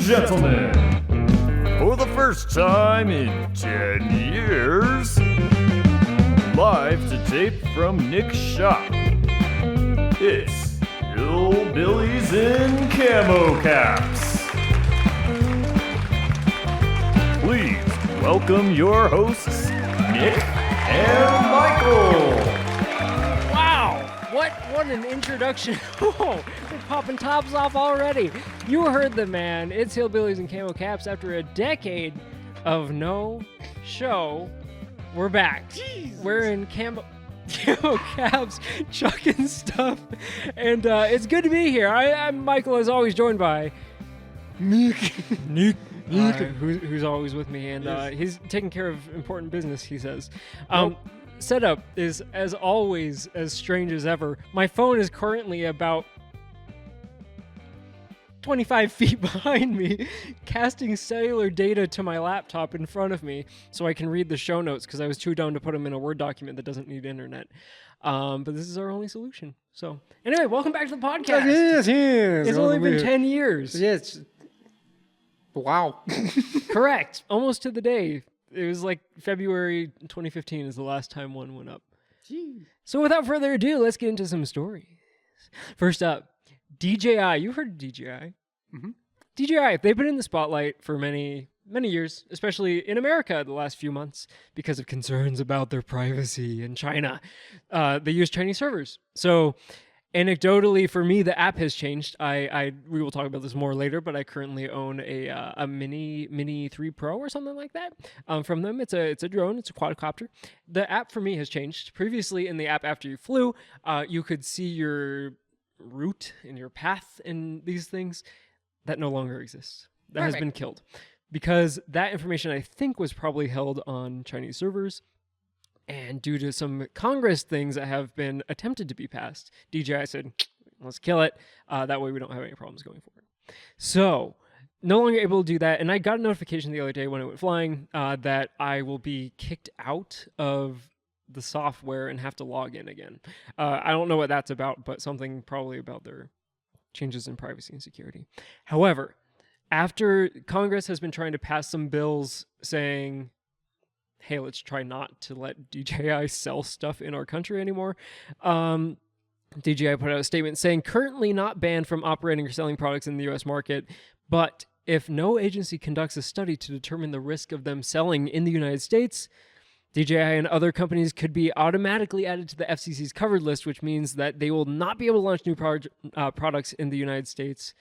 gentlemen, for the first time in 10 years, live to tape from Nick's shop, it's Hillbillies in Camo Caps. Please welcome your hosts, Nick and Michael. What an introduction. Oh, we're popping tops off already. You heard the man. It's Hillbillies and Camo Caps. After a decade of no show, we're back. Jesus. We're in Camo Caps, chucking stuff. And it's good to be here. I'm Michael, as always, joined by Nick. Who's always with me. And he's taking care of important business, he says. Setup is, as always, as strange as ever. My phone is currently about 25 feet behind me, casting cellular data to my laptop in front of me so I can read the show notes because I was too dumb to put them in a Word document that doesn't need internet. But this is our only solution. So, anyway, welcome back to the podcast. Yes. It's only been 10 years. Yes. Wow. Correct. Almost to the day. It was like February 2015 is the last time one went up. Jeez. So without further ado, let's get into some stories. First up, DJI. You've heard of DJI. Mm-hmm. DJI, they've been in the spotlight for many years, especially in America the last few months because of concerns about their privacy in China. They use Chinese servers. So anecdotally, for me, the app has changed. We will talk about this more later, but I currently own a Mini 3 Pro or something like that from them. It's a drone. It's a quadcopter. The app for me has changed. Previously, in the app after you flew, you could see your route and your path in these things. That no longer exists. That has been killed because that information, I think, was probably held on Chinese servers. And due to some Congress things that have been attempted to be passed, DJI said, let's kill it. That way we don't have any problems going forward. So, no longer able to do that. And I got a notification the other day when I went flying that I will be kicked out of the software and have to log in again. I don't know what that's about, but something probably about their changes in privacy and security. However, after Congress has been trying to pass some bills saying, hey, let's try not to let DJI sell stuff in our country anymore. DJI put out a statement saying, currently not banned from operating or selling products in the U.S. market, but if no agency conducts a study to determine the risk of them selling in the United States, DJI and other companies could be automatically added to the FCC's covered list, which means that they will not be able to launch new products in the United States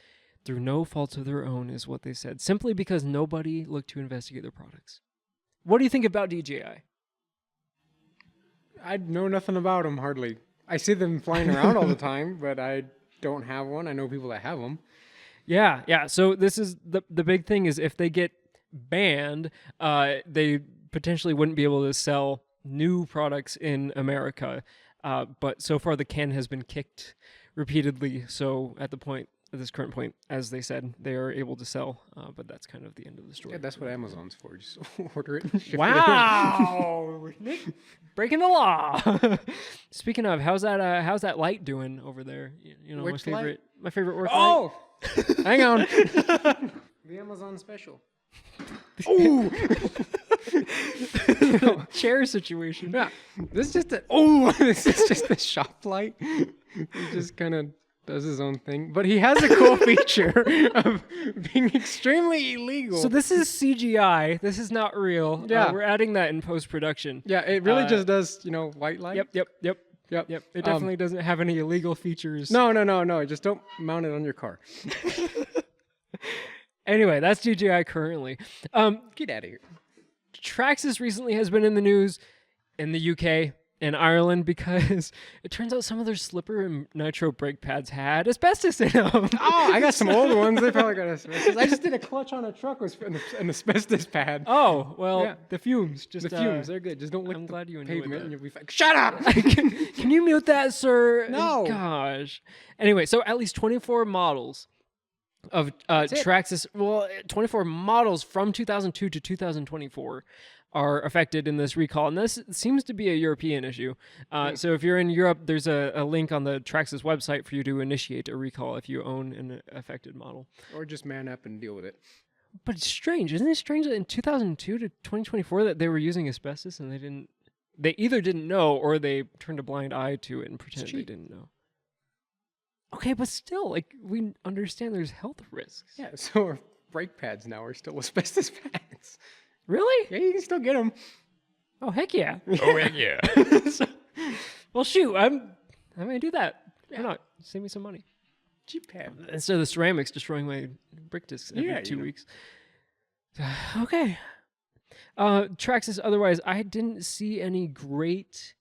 through no fault of their own, is what they said, simply because nobody looked to investigate their products. What do you think about DJI? I know nothing about them, hardly. I see them flying around all the time, but I don't have one. I know people that have them. Yeah. So this is the big thing is if they get banned, they potentially wouldn't be able to sell new products in America. But so far the can has been kicked repeatedly. So at this current point, as they said, they are able to sell, but that's kind of the end of the story. Yeah, that's what Amazon's for. Just order it and ship Wow! Nick, breaking the law. Speaking of, how's that light doing over there? You know, Which my favorite work light. Hang on. The Amazon special. Ooh! Chair situation. Yeah. This is just a shop light. He just kind of does his own thing, but he has a cool feature of being extremely illegal. So this is CGI. This is not real. Yeah, we're adding that in post-production. Yeah, it really just does, white light. Yep. It definitely doesn't have any illegal features. No. Just don't mount it on your car. Anyway, that's DJI currently. Get out of here. Traxxas recently has been in the news in the UK and Ireland because it turns out some of their slipper and Nitro brake pads had asbestos in them. Oh, I got some old ones. They probably got asbestos. I just did a clutch on a truck with an asbestos pad. Oh, well, yeah. The fumes. The fumes, they're good. Just don't lick I'm glad you the enjoyed pavement that. and you'll be fine. Shut up! Can you mute that, sir? No. Gosh. Anyway, so at least 24 models of Traxxas, 24 models from 2002 to 2024 are affected in this recall, and this seems to be a European issue. So if you're in Europe, there's a link on the Traxxas website for you to initiate a recall if you own an affected model. Or just man up and deal with it. But it's strange, isn't it strange that in 2002 to 2024 that they were using asbestos and they either didn't know or they turned a blind eye to it and pretended they didn't know. Okay, but still, like, we understand there's health risks. Yeah, so our brake pads now are still asbestos pads. Really? Yeah, you can still get them. Oh, heck yeah. Oh, heck yeah. Well, shoot, I'm going to do that. Why not? Save me some money. Cheap pad. Instead of the ceramics destroying my brick discs every 2 weeks. Okay. Traxxas, otherwise, I didn't see any great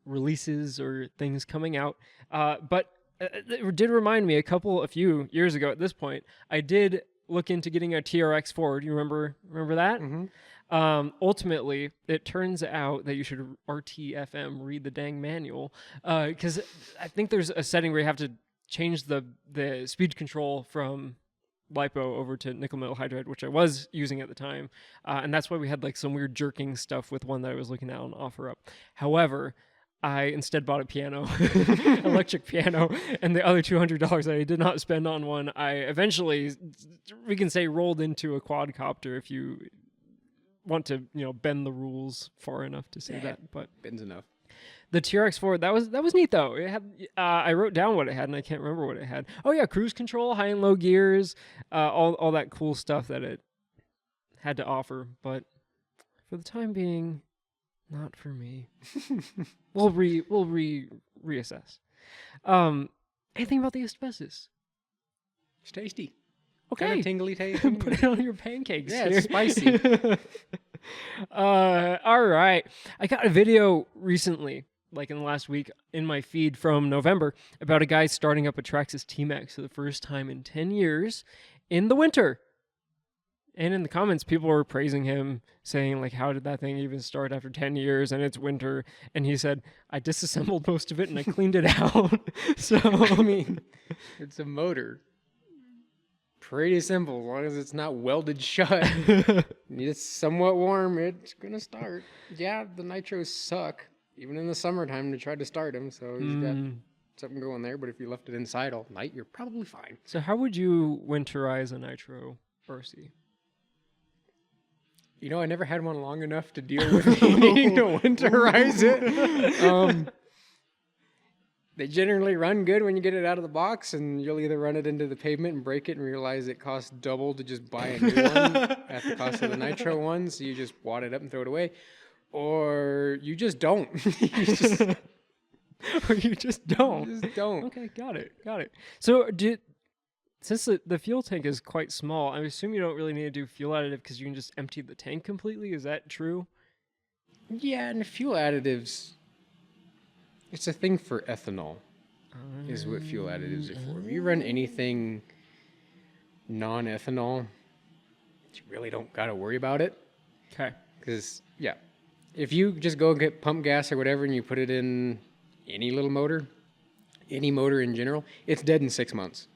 releases or things coming out. But it did remind me a few years ago at this point, I did look into getting a TRX forward. You remember that? Mm-hmm. Ultimately, it turns out that you should RTFM read the dang manual, because I think there's a setting where you have to change the speed control from LiPo over to nickel metal hydride, which I was using at the time, and that's why we had like some weird jerking stuff with one that I was looking at on OfferUp. However, I instead bought a piano, electric piano, and the other $200 that I did not spend on one, I eventually, we can say, rolled into a quadcopter if you want to, bend the rules far enough to say that. But bends enough. The TRX 4, that was neat though. It had, I wrote down what it had, and I can't remember what it had. Oh yeah, cruise control, high and low gears, all that cool stuff that it had to offer. But for the time being, not for me. We'll reassess. Anything about the asbestos? It's tasty. Okay. Kind of tingly tasting. Put it on your pancakes. Yeah, here. it's spicy. All right. I got a video recently, like in the last week, in my feed from November about a guy starting up a Traxxas Tmaxx for the first time in 10 years in the winter. And in the comments, people were praising him, saying, like, how did that thing even start after 10 years and it's winter? And he said, I disassembled most of it and I cleaned it out. So, I mean, it's a motor. Pretty simple. As long as it's not welded shut, it's somewhat warm, it's going to start. Yeah, the nitros suck, even in the summertime to try to start them. So he's got something going there. But if you left it inside all night, you're probably fine. So how would you winterize a Nitro RC? I never had one long enough to deal with needing to winterize it. They generally run good when you get it out of the box, and you'll either run it into the pavement and break it and realize it costs double to just buy a new one at the cost of the Nitro one, so you just wad it up and throw it away. Or you just don't. Or you just don't. You just don't. Okay, got it. So since the fuel tank is quite small, I assume you don't really need to do fuel additive because you can just empty the tank completely. Is that true? Yeah, and the fuel additives, it's a thing for ethanol, is what fuel additives are for. If you run anything non-ethanol, you really don't got to worry about it. Okay. Because, yeah, if you just go get pump gas or whatever and you put it in any little motor, any motor in general, it's dead in 6 months.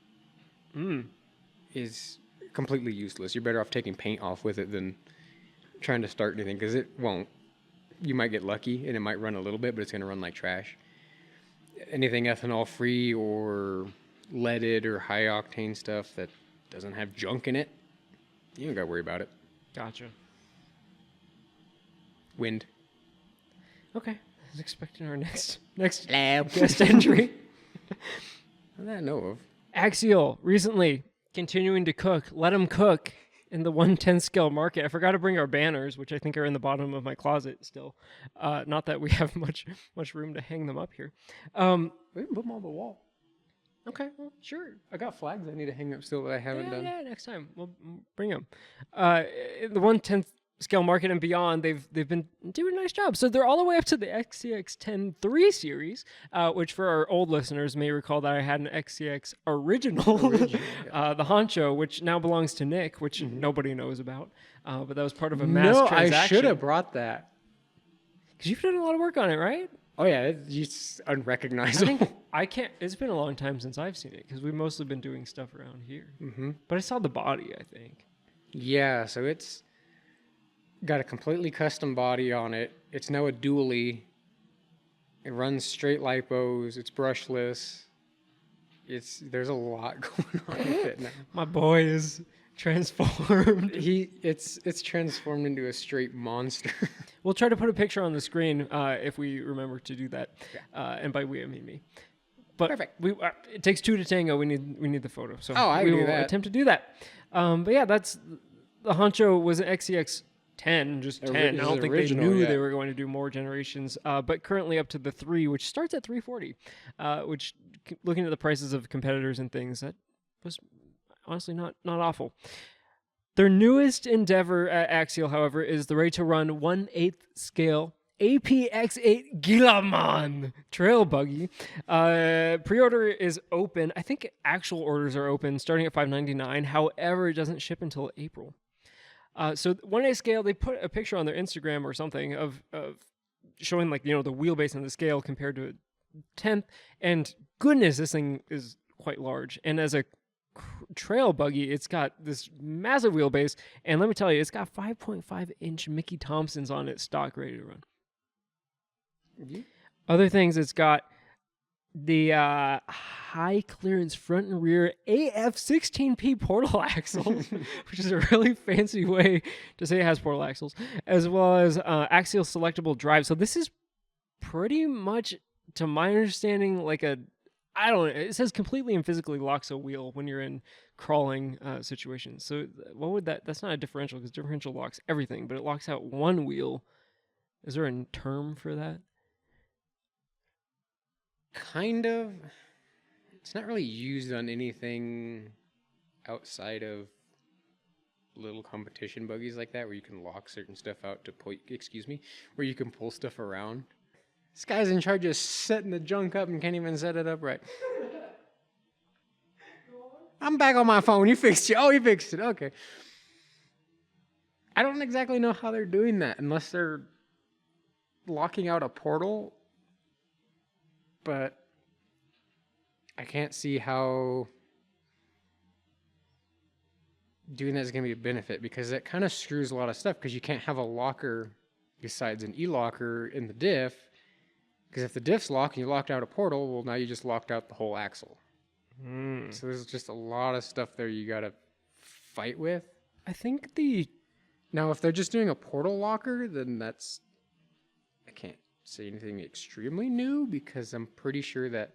Is completely useless. You're better off taking paint off with it than trying to start anything, because it won't. You might get lucky and it might run a little bit, but it's going to run like trash. Anything ethanol free or leaded or high octane stuff that doesn't have junk in it, you don't got to worry about it. Gotcha. Wind. Okay. I was expecting our next lab guest entry. That I know of. Axial recently continuing to cook. Let them cook in the 1/10 scale market. I forgot to bring our banners, which I think are in the bottom of my closet still. Not that we have much room to hang them up here. We can put them on the wall. Okay, well, sure. I got flags I need to hang up still that I haven't done. Yeah, next time we'll bring them. In the 1/10 scale market and beyond, they've been doing a nice job. So they're all the way up to the XCX10 3 series, which for our old listeners may recall that I had an XCX original Yeah. the Honcho, which now belongs to Nick, which nobody knows about. But that was part of a mass transaction. I should have brought that. Because you've done a lot of work on it, right? Oh yeah, it's unrecognizable. I can't. It's been a long time since I've seen it because we've mostly been doing stuff around here. But I saw the body, I think. Yeah, so got a completely custom body on it. It's now a dually. It runs straight lipos. It's brushless. There's a lot going on with it now. My boy is transformed. It's transformed into a straight monster. We'll try to put a picture on the screen if we remember to do that. And by we, I mean me. But Perfect. It takes two to tango. We need the photo. So I we can do will that. attempt to do that. But yeah, that's the honcho was an XCX 10, just 10. I don't think they knew they were going to do more generations. But currently up to the 3, which starts at $340, which looking at the prices of competitors and things, that was honestly not awful. Their newest endeavor at Axial, however, is the ready-to-run 1/8 scale APX8 Gilamon trail buggy. Pre-order is open. I think actual orders are open starting at $599. However, it doesn't ship until April. So 1/8 scale, they put a picture on their Instagram or something of showing like, the wheelbase and the scale compared to a 10th. And goodness, this thing is quite large. And as a trail buggy, it's got this massive wheelbase. And let me tell you, it's got 5.5-inch Mickey Thompsons on it, stock, ready to run. Mm-hmm. Other things, it's got the high clearance front and rear AF16P portal axles, which is a really fancy way to say it has portal axles, as well as axial selectable drive. So this is pretty much, to my understanding, like I don't know, it says completely and physically locks a wheel when you're in crawling situations. So what would that's not a differential, because differential locks everything, but it locks out one wheel. Is there a term for that? Kind of. It's not really used on anything outside of little competition buggies like that, where you can lock certain stuff out to where you can pull stuff around. This guy's in charge of setting the junk up and can't even set it up right. I'm back on my phone. You fixed it. Oh, you fixed it. Okay. I don't exactly know how they're doing that unless they're locking out a portal. But I can't see how doing that is going to be a benefit, because that kind of screws a lot of stuff, because you can't have a locker besides an e-locker in the diff, because if the diff's locked and you locked out a portal, well, now you just locked out the whole axle. So there's just a lot of stuff there you got to fight with. I think Now, if they're just doing a portal locker, then I can't say anything extremely new, because I'm pretty sure that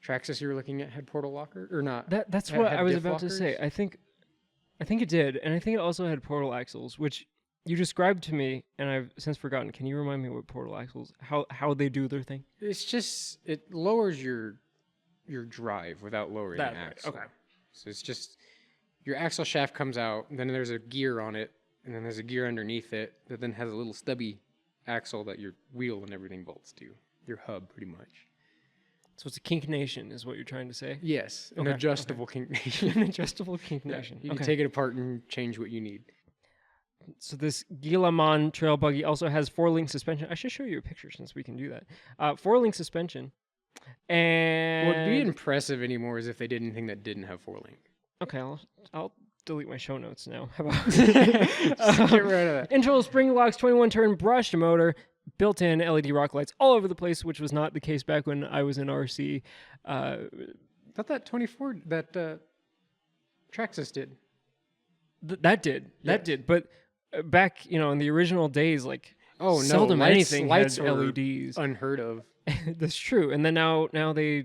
Traxxas you were looking at had portal locker or not. That's what I was about to say. I think it did, and I think it also had portal axles, which you described to me, and I've since forgotten. Can you remind me what portal axles, how they do their thing? It's just it lowers your drive without lowering the axle. Okay. So it's just your axle shaft comes out, and then there's a gear on it, and then there's a gear underneath it that then has a little stubby axle that your wheel and everything bolts to. Your hub, pretty much. So it's a kink nation, is what you're trying to say? Yes, an adjustable kink nation. An adjustable kink nation. You can take it apart and change what you need. So this Gilamon trail buggy also has 4-link suspension. I should show you a picture since we can do that. 4-link suspension. And What would be impressive anymore is if they did anything that didn't have 4-link. Okay, I'll delete my show notes now. How about Get rid of that. internal spring locks, 21-turn brushed motor, built-in LED rock lights all over the place, which was not the case back when I was in RC. I thought that 24 that Traxxas did. That did, but back in the original days, like seldom anything lights had LEDs. Unheard of. That's true, and then now they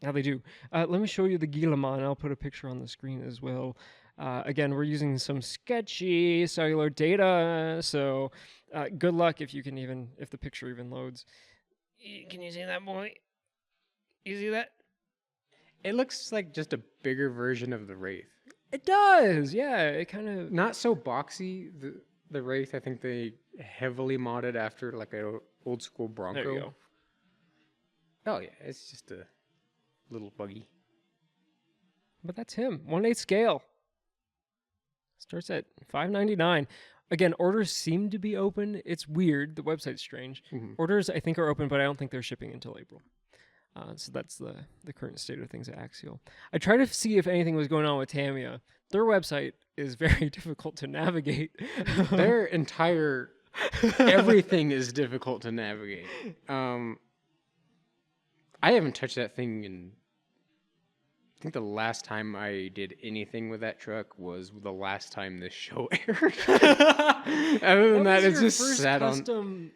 do. Let me show you the Gilamon. I'll put a picture on the screen as well. Again, we're using some sketchy cellular data, so good luck if the picture even loads. Can you see that, boy? You see that? It looks like just a bigger version of the Wraith. It does, yeah. It kind of not so boxy. The Wraith, I think they heavily modded after like a old school Bronco. There you go. Oh yeah, it's just a little buggy. But that's him. 1/8 scale. Starts at $599. Again, orders seem to be open. It's weird. The website's strange. Mm-hmm. Orders, I think, are open, but I don't think they're shipping until April. So that's the current state of things at Axial. I tried to see if anything was going on with Tamiya. Their website is very difficult to navigate. Their entire everything is difficult to navigate. I haven't touched that thing in. I think the last time I did anything with that truck was the last time this show aired. Other than that, it's just first sat on. custom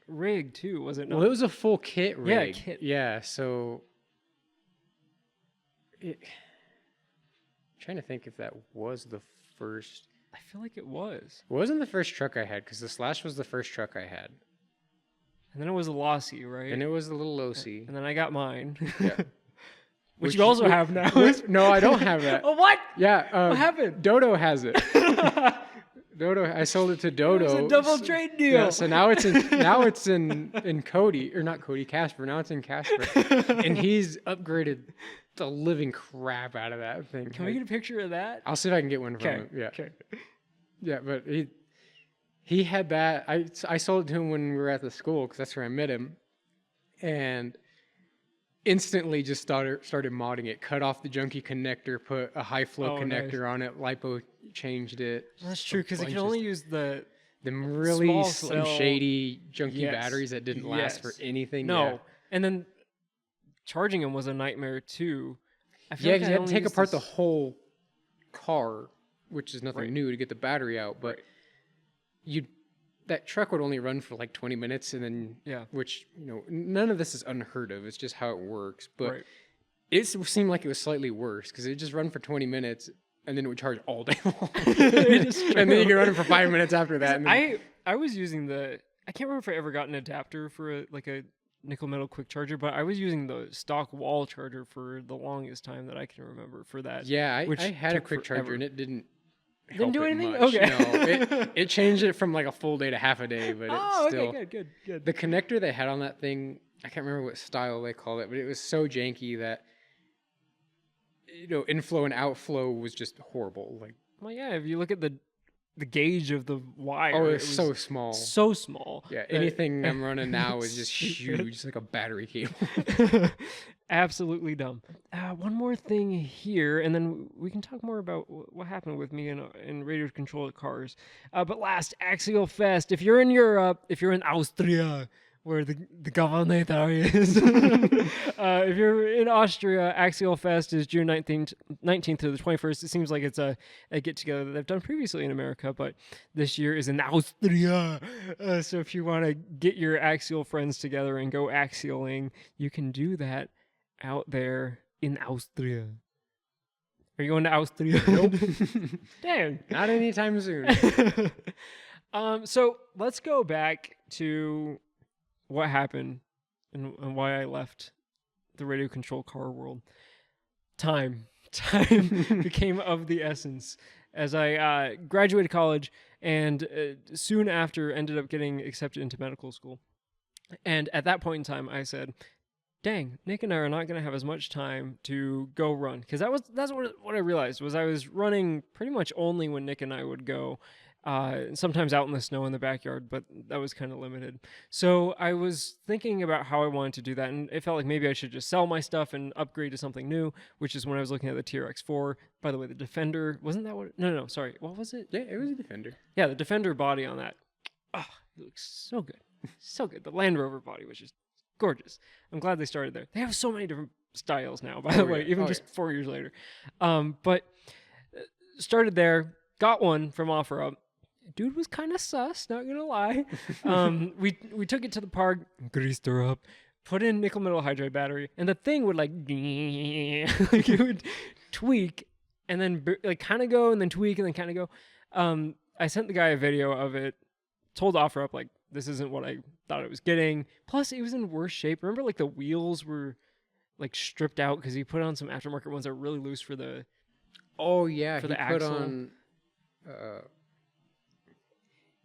rig too, was it not? Well, it was a full kit rig. Yeah, kit. Yeah, so. Trying to think if that was the first. I feel like it was. It wasn't the first truck I had because the Slash was the first truck I had, And then it was a Lossy, right? and it was the little Losi. And then I got mine. Yeah. Which you also have now. No, I don't have that. Oh, what? Yeah. What happened? Dodo has it. Dodo, I sold it to Dodo. It was a double trade deal. Yeah, so now it's in Cody, or not Cody, Casper. Now it's in Casper, and he's upgraded the living crap out of that thing. Can we get a picture of that? I'll see if I can get one from him. Yeah. Okay. Yeah, but he had that. I sold it to him when we were at the school because that's where I met him, and instantly just started modding it. Cut off the junky connector, put a high flow connector on it, lipo changed it. That's true because it can only use the them really small slim cell. shady junky Yes. batteries that didn't last for anything. No, and then charging them was a nightmare too. I feel Yeah, like because I you had to only take used apart the this- whole car, which is nothing Right. new, to get the battery out. But that truck would only run for like 20 minutes, and then which none of this is unheard of. It's just how it works. But Right. it seemed like it was slightly worse because it just run for 20 minutes, and then it would charge all day long, and then you could run it for 5 minutes after that. And then, I was using I can't remember if I ever got an adapter for a nickel metal quick charger, but I was using the stock wall charger for the longest time that I can remember for that. yeah, I had a took quick forever. charger, and it didn't. Didn't do help it anything? much. Okay. No, it changed it from like a full day to half a day, but it's still. Okay, good. The connector they had on that thing, I can't remember what style they called it, but it was so janky that inflow and outflow was just horrible. Like, Well, yeah, if you look at the gauge of the wire, oh, it it's was so small. so small. Yeah, anything I'm running now is just Stupid. huge, it's like a battery cable. Absolutely dumb. One more thing here, and then we can talk more about what happened with me in radio-controlled cars. But last, AxialFest. If you're in Europe, if you're in Austria, where the governor is, if you're in Austria, AxialFest is June 19th to the 21st. It seems like it's a get-together that they've done previously in America, but this year is in Austria. So if you want to get your Axial friends together and go axialing, you can do that out there in Austria. Are you going to Austria? Nope. Damn. Not anytime soon. So let's go back to what happened and why I left the radio control car world. Time became of the essence as I graduated college and soon after ended up getting accepted into medical school. And at that point in time, I said, dang, Nick and I are not going to have as much time to go run. Because that's what I realized was I was running pretty much only when Nick and I would go. Sometimes out in the snow in the backyard, but that was kind of limited. So I was thinking about how I wanted to do that, and it felt like maybe I should just sell my stuff and upgrade to something new, which is when I was looking at the TRX4. By the way, the Defender, wasn't that what? No, sorry. What was it? Yeah, it was a Defender. Yeah, the Defender body on that. Oh, it looks so good. So good. The Land Rover body was just gorgeous. I'm glad they started there. They have so many different styles now, by the way, even just 4 years later. But started there, got one from OfferUp. Dude was kind of sus, not gonna lie. We took it to the park, greased her up, put in nickel metal hydride battery, and the thing would like it would tweak and then like kind of go and then tweak and then kind of go. I sent the guy a video of it, told OfferUp like this isn't what I thought it was getting. Plus, it was in worse shape. Remember, like the wheels were like stripped out because he put on some aftermarket ones that were really loose for the. Oh yeah, for he the put axle. on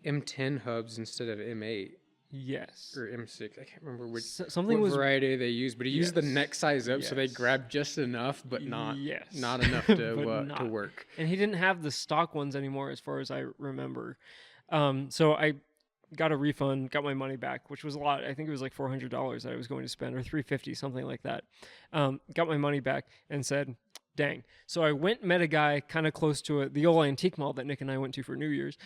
M10 hubs instead of M8 Yes. or M6. I can't remember what Something was variety they used, but he used the Yes. neck size up, so they Yes. grabbed just enough, but not Yes. not enough to But to not. work. And he didn't have the stock ones anymore, as far as I remember. So I got a refund, got my money back, which was a lot. I think it was like $400 that I was going to spend, or $350, something like that. Got my money back and said, dang. So I met a guy kind of close to the old antique mall that Nick and I went to for New Year's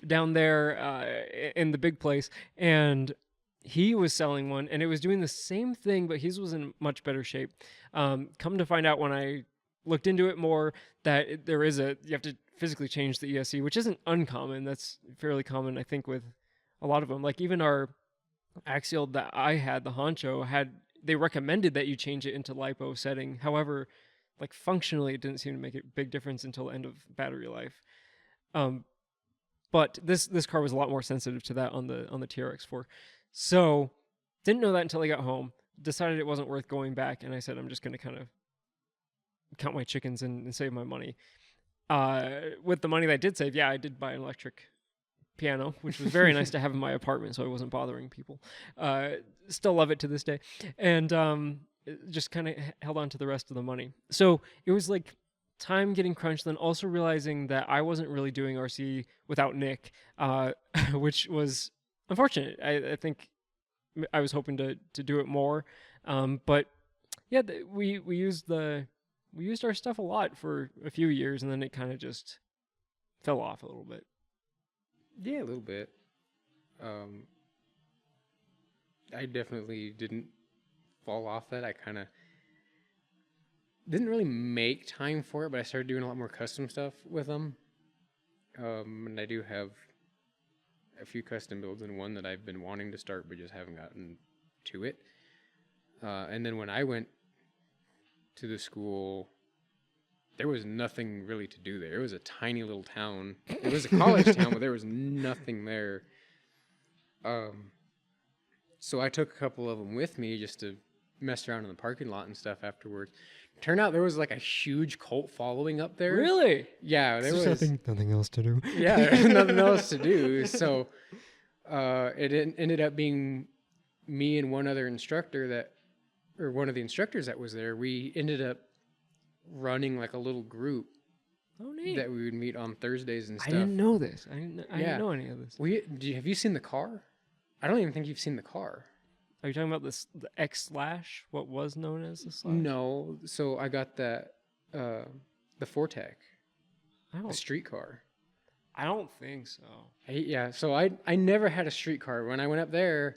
down there in the big place. And he was selling one, and it was doing the same thing, but his was in much better shape. Come to find out when I looked into it more that you have to physically change the ESC, which isn't uncommon. That's fairly common, I think, with a lot of them. Like even our Axial that I had, the Honcho, they recommended that you change it into LiPo setting. However, like functionally, it didn't seem to make a big difference until the end of battery life. But this car was a lot more sensitive to that on the TRX4. So didn't know that until I got home. Decided it wasn't worth going back, and I said I'm just going to kind of count my chickens and save my money. With the money that I did save, I did buy an electric piano, which was very nice to have in my apartment, so I wasn't bothering people. Still love it to this day, and just kind of held on to the rest of the money. So it was like time getting crunched, then also realizing that I wasn't really doing RC without Nick, which was unfortunate. I think I was hoping to do it more, but yeah, we used our stuff a lot for a few years, and then it kind of just fell off a little bit. Yeah, a little bit. I definitely didn't fall off that. I kind of didn't really make time for it, but I started doing a lot more custom stuff with them. And I do have a few custom builds and one that I've been wanting to start but just haven't gotten to it. And then when I went to the school, there was nothing really to do there. It was a tiny little town. It was a college town, but there was nothing there. So I took a couple of them with me just to mess around in the parking lot and stuff afterwards. Turned out there was like a huge cult following up there. Really? Yeah, there was nothing else to do. Yeah, there's nothing else to do. So it ended up being me and one other instructor one of the instructors that was there. We ended up running like a little group. Oh, neat. That we would meet on Thursdays and stuff. I didn't know this. I didn't know any of this. Have you seen the car? I don't even think you've seen the car. Are you talking about the X Slash? What was known as the Slash? No. So I got the Fortec, the street car. I don't think so. So I never had a street car. When I went up there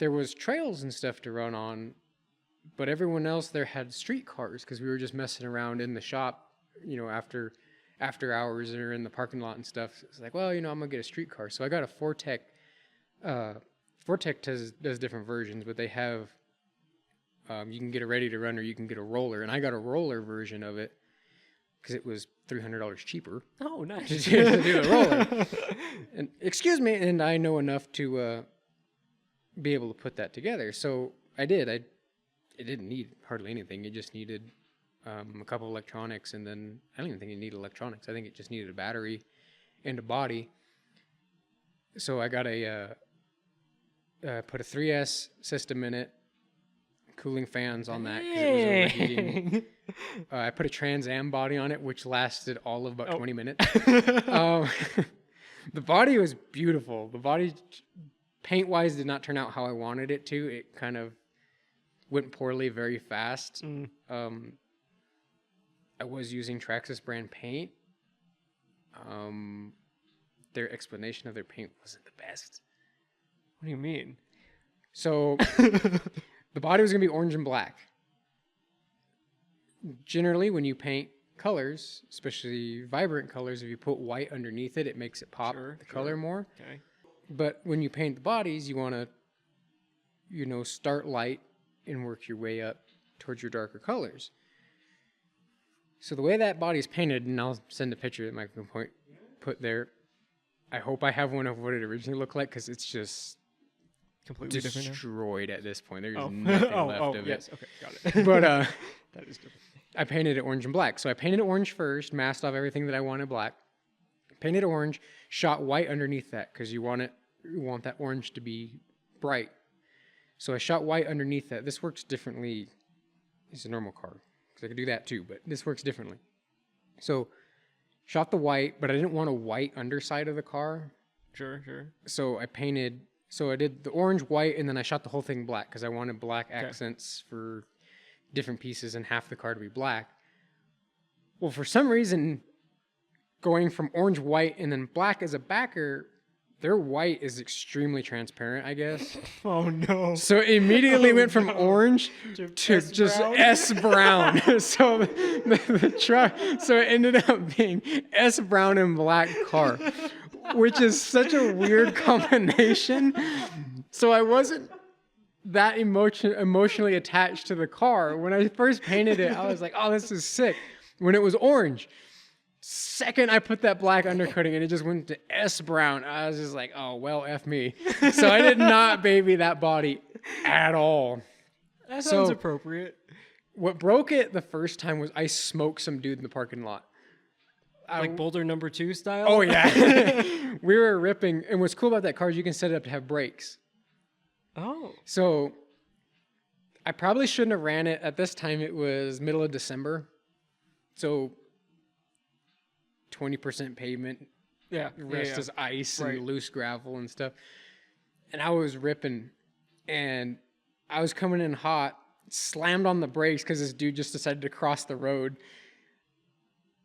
was trails and stuff to run on, but everyone else there had street cars because we were just messing around in the shop, after hours or in the parking lot and stuff. It's like, well, I'm gonna get a street car. So I got a Fortec. Fortec does different versions, but they have you can get a ready to run or you can get a roller, and I got a roller version of it because it was $300 cheaper. Oh, nice. To do the roller. And excuse me, and I know enough to be able to put that together. So I did. It didn't need hardly anything. It just needed a couple of electronics, and then I don't even think it needed electronics. I think it just needed a battery and a body. So I got put a 3S system in it, cooling fans on that because it was overheating. I put a Trans Am body on it, which lasted all of about 20 minutes. The body was beautiful. The body, paint-wise, did not turn out how I wanted it to. It kind of went poorly very fast. I was using Traxxas brand paint. Their explanation of their paint wasn't the best. What do you mean? So the body was going to be orange and black. Generally, when you paint colors, especially vibrant colors, if you put white underneath it, it makes it pop the color more. Okay. But when you paint the bodies, you want to, start light and work your way up towards your darker colors. So the way that body's painted, and I'll send a picture that Mike can put there. I hope I have one of what it originally looked like because it's just completely destroyed at this point. There's nothing left of it. Yes, okay, got it. But that is different. I painted it orange and black. So I painted it orange first, masked off everything that I wanted black. Painted orange, shot white underneath that because you want that orange to be bright. So I shot white underneath that. This works differently. It's a normal car because I could do that too, but this works differently. So shot the white, but I didn't want a white underside of the car. Sure, sure. So I did the orange, white, and then I shot the whole thing black because I wanted black accents for different pieces and half the car to be black. Well, for some reason, going from orange, white, and then black as a backer, their white is extremely transparent, I guess. Oh no. So it immediately went from orange to just S brown. So the truck, so it ended up being S brown and black car, which is such a weird combination. So I wasn't that emotionally attached to the car. When I first painted it, I was like, oh, this is sick. When it was orange. Second I put that black undercoating and it just went to S brown. I was just like, oh, well, F me. So I did not baby that body at all. That sounds appropriate. What broke it the first time was I smoked some dude in the parking lot. Like Boulder number 2 style? Oh, yeah. We were ripping. And what's cool about that car is you can set it up to have brakes. Oh. So I probably shouldn't have ran it. At this time, it was middle of December. So 20% pavement. Yeah. The rest is ice and loose gravel and stuff. And I was ripping. And I was coming in hot, slammed on the brakes because this dude just decided to cross the road.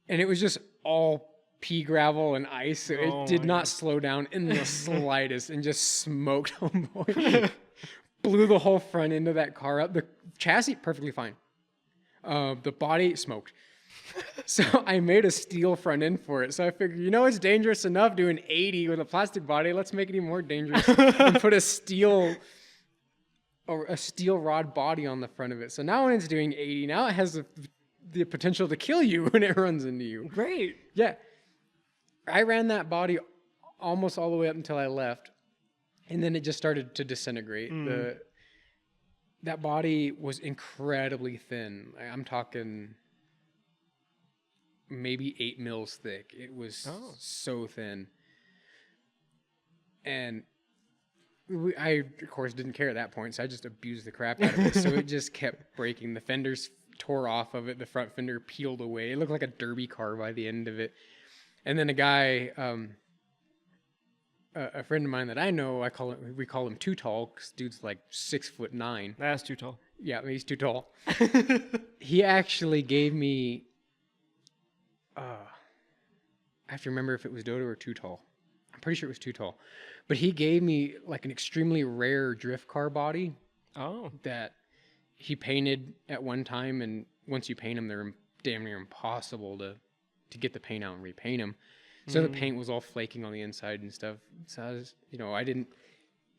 And it was just all pea gravel and ice. So it did not slow down in the slightest and just smoked homeboy. Blew the whole front end of that car up. The chassis, perfectly fine. The body, smoked. So I made a steel front end for it. So I figured, it's dangerous enough doing 80 with a plastic body. Let's make it even more dangerous and put a steel rod body on the front of it. So now when it's doing 80, now it has the potential to kill you when it runs into you. Great. Yeah. I ran that body almost all the way up until I left. And then it just started to disintegrate. That body was incredibly thin. I'm talking maybe 8 mils thick. It was so thin. And I, of course, didn't care at that point, so I just abused the crap out of it. So it just kept breaking. The fenders tore off of it. The front fender peeled away. It looked like a derby car by the end of it. And then a guy, a friend of mine that I know, we call him Too Tall, because dude's like 6'9". That's too tall. Yeah, he's too tall. He actually gave me, I have to remember if it was Dodo or Too Tall. I'm pretty sure it was Too Tall. But he gave me like an extremely rare drift car body. Oh. That he painted at one time, and once you paint them, they're damn near impossible to get the paint out and repaint them. So the paint was all flaking on the inside and stuff. So I was, I didn't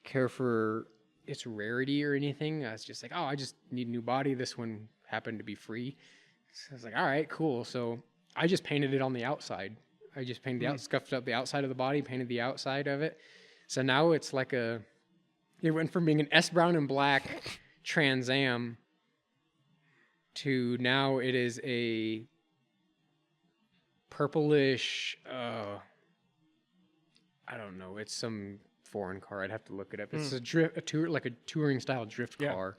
care for its rarity or anything. I was just like, oh, I just need a new body. This one happened to be free. So I was like, all right, cool. So I just painted it on the outside. I just painted scuffed up the outside of the body, painted the outside of it. So now it's like it went from being an S brown and black Trans Am to now it is a purplish, I don't know. It's some foreign car. I'd have to look it up. It's a touring style drift car.